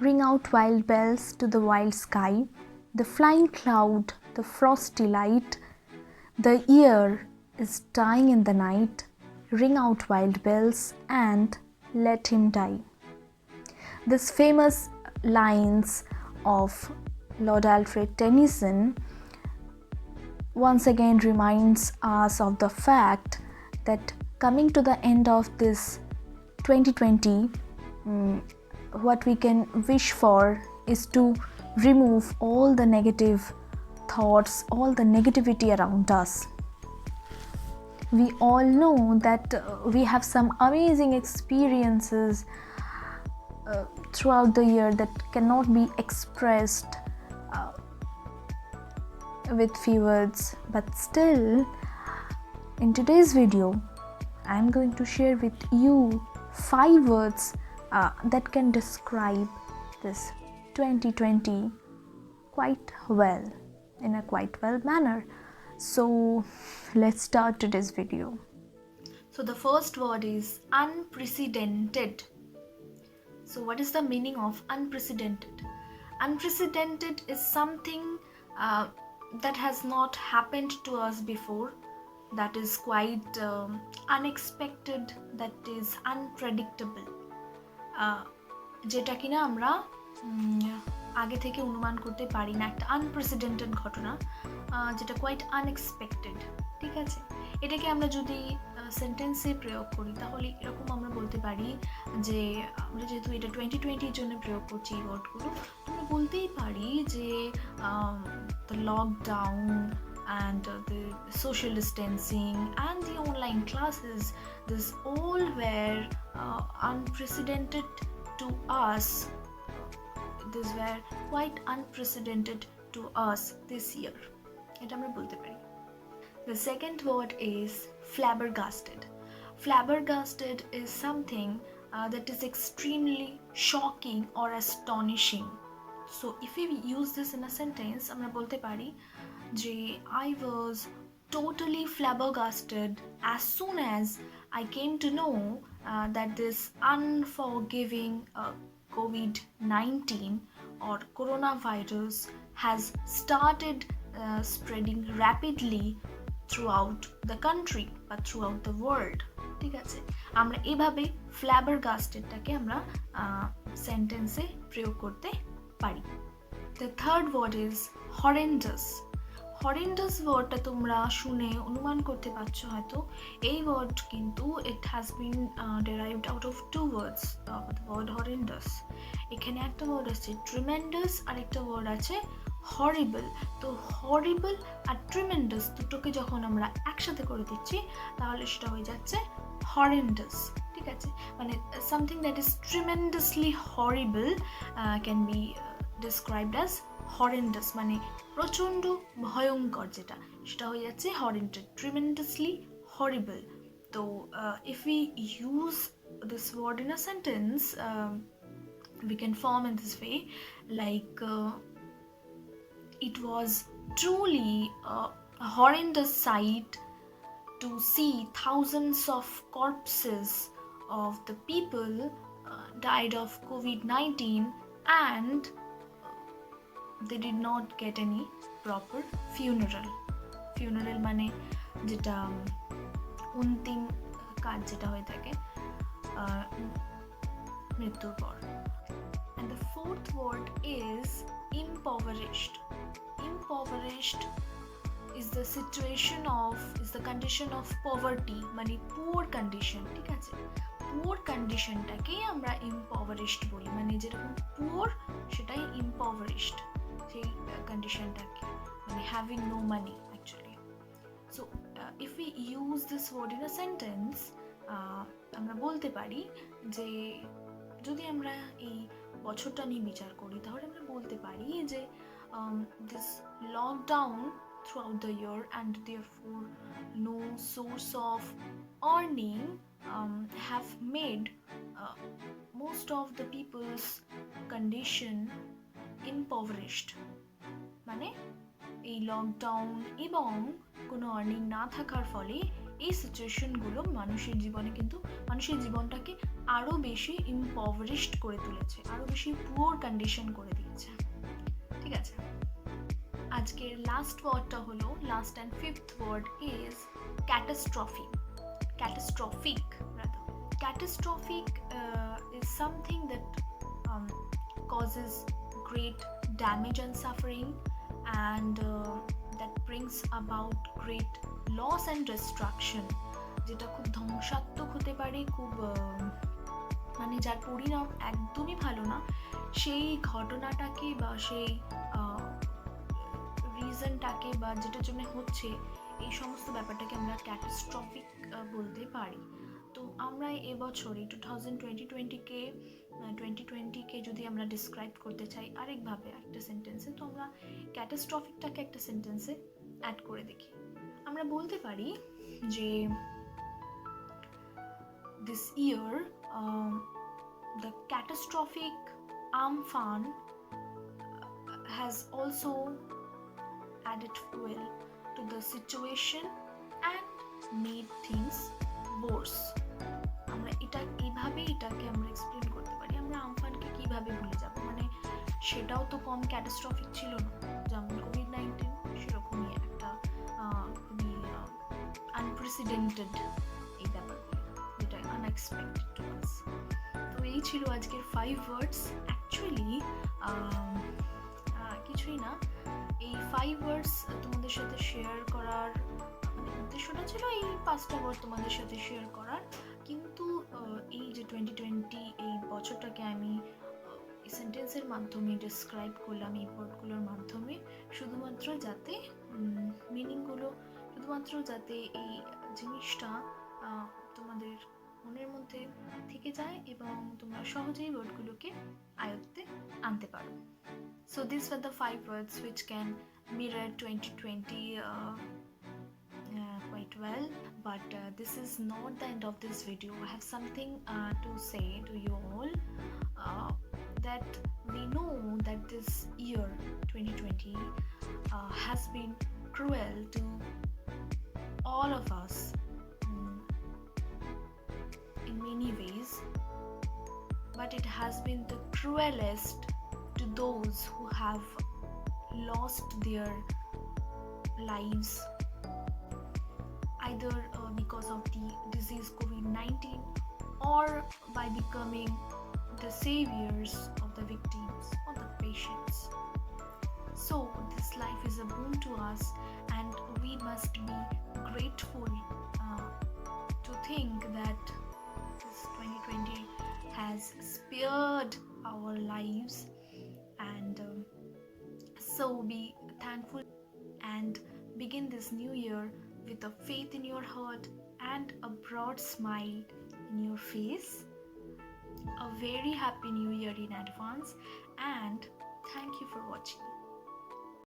Ring out wild bells to the wild sky, the flying cloud, the frosty light. The year is dying in the night. Ring out wild bells and let him die. These famous lines of Lord Alfred Tennyson once again reminds us of the fact that coming to the end of this 2020, what we can wish for is to remove all the negative thoughts, all the negativity around us. We all know that we have some amazing experiences throughout the year that cannot be expressed with few words, but still in today's video I am going to share with you 5 words that can describe this 2020 quite well, in a quite well manner. So let's start today's video. So the first word is unprecedented. So what is the meaning of unprecedented? Unprecedented is something that has not happened to us before, that is quite unexpected, that is unpredictable, যেটা কিনা আমরা আগে থেকে অনুমান করতে পারি না, একটা আনপ্রেসিডেন্টেড ঘটনা যেটা কোয়াইট আনএক্সপেক্টেড। ঠিক আছে, এটাকে আমরা যদি সেন্টেন্সে প্রয়োগ করি তাহলে এরকম আমরা বলতে পারি যে আমরা যেহেতু এটা 2020 জন্য প্রয়োগ করছি এই ওয়ার্ডগুলো, আমরা বলতেই পারি যে the lockdown and the social distancing and the online classes, this all were unprecedented to us. These were quite unprecedented to us this year. এটা আমরা বলতে পারি। The second word is flabbergasted. Flabbergasted is something that is extremely shocking or astonishing. So if we use this in a sentence, আমরা বলতে পারি যে I was totally flabbergasted as soon as I came to know that this unforgiving COVID-19 or coronavirus has started spreading rapidly throughout the country বা throughout the world. ঠিক আছে, আমরা এভাবে flabbergastedটাকে আমরা সেন্টেন্সে প্রয়োগ করতে পারি। The third word is horrendous. Horrendous ওয়ার্ডটা তোমরা শুনে অনুমান করতে পারছো হয়তো এই ওয়ার্ড কিন্তু it has been derived out of 2 words, the word horrendous. এখানে একটা ওয়ার্ড আছে tremendous আর একটা ওয়ার্ড আছে horrible. তো horrible আর tremendous দুটোকে যখন আমরা একসাথে করে দিচ্ছি তাহলে সেটা হয়ে যাচ্ছে horrendous। ঠিক আছে, মানে something that is tremendously horrible can be described as horrendous, মানে প্রচণ্ড ভয়ঙ্কর যেটা, সেটা হয়ে যাচ্ছে horrendous, tremendously horrible. তো if we use this word in a sentence, we can form in this way, like it was truly a horrendous sight to see thousands of corpses of the people died of COVID-19 and they did not get any proper funeral. Funeral মানে যেটা অন্তিম কাজ যেটা হয়ে থাকে মৃত্যুর পর। And the fourth word is impoverished. Impoverished is the situation of, is the condition of poverty, মানে poor condition। ঠিক আছে, poor conditionটাকেই আমরা impoverished বলি, মানে যেরকম poor সেটাই impoverished, সেই conditionটাকে, মানে having no money actually. So if we use this word in a sentence, আমরা বলতে পারি যে যদি আমরা এই বছরটা নিয়ে বিচার করি তাহলে আমরা বলতে পারি যে this lockdown throughout the year and therefore no source of earning have made most of the people's condition impoverished. মানে এই লকডাউন এবং কোনো আর্নিং না থাকার ফলে এই সিচুয়েশনগুলো মানুষের জীবনটাকে আরও বেশি ইম্পভারিশড করে তুলেছে, আরও বেশি পুয়ার কন্ডিশন করে দিয়েছে। ঠিক আছে, আজকের লাস্ট ওয়ার্ডটা হলো, last and fifth word is catastrophic rather. Catastrophic is something that causes great damage and suffering, and that brings about great loss and destruction, যেটা খুব ধ্বংসাত্মক হতে পারে, খুব মানে যার পরিণাম একদমই ভালো না, সেই ঘটনাটাকে বা সেই রিজনটাকে বা যেটার জন্য হচ্ছে এই সমস্ত ব্যাপারটাকে আমরা ক্যাটাস্ট্রফিক বলতে পারি। তো আমরা এবছর এই 2020কে যদি আমরা ডিসক্রাইব করতে চাই আরেকভাবে একটা সেন্টেন্সে, তো আমরা ক্যাটাস্ট্রফিকটাকে একটা সেন্টেন্সে অ্যাড করে দেখি। আমরা বলতে পারি যে this year the catastrophic Amphan has also added fuel to the situation and made things worse. আমরা এটাকে আমরা এক্সপ্লেন করতে পারি। আমরা আমফানকে কিভাবে ভুলে যাব, মানে সেটাও তো কম ক্যাটাস্ট্রফিক ছিল না, যেমন কোভিড-19 সেরকমই একটা খুবই আনপ্রেসিডেন্টেড এই ব্যাপারগুলো, যেটা আনএক্সপেক্টেড টু আস। তো এই ছিল আজকের 5 ওয়ার্ডস। অ্যাকচুয়ালি কিছুই না, এই 5 ওয়ার্ডস তোমাদের সাথে শেয়ার করার মানে উদ্দেশ্যটা ছিল এই 5টা ওয়ার্ড তোমাদের সাথে শেয়ার করার, কিন্তু এই যে 2020 এই বছরটাকে আমি এই সেন্টেন্সের মাধ্যমে ডিসক্রাইব করলাম, এই ওয়ার্ডগুলোর মাধ্যমে, শুধুমাত্র যাতে মিনিংগুলো, শুধুমাত্র যাতে এই জিনিসটা তোমাদের মনের মধ্যে থেকে যায় এবং তোমরা সহজেই ওয়ার্ডগুলোকে আয়ত্তে আনতে পারো। So these were the 5 words which can mirror 2020 quite well, but this is not the end of this video. I have something to say to you all, that we know that this year 2020 has been cruel to all of us in many ways, but it has been the cruelest to those who have lost their lives either because of the disease COVID-19 or by becoming the saviors of the victims or the patients. So this life is a boon to us, and we must be grateful to think that this 2020 has spared our lives, and so be thankful and begin this new year with a faith in your heart and a broad smile in your face. A very happy new year in advance, and thank you for watching.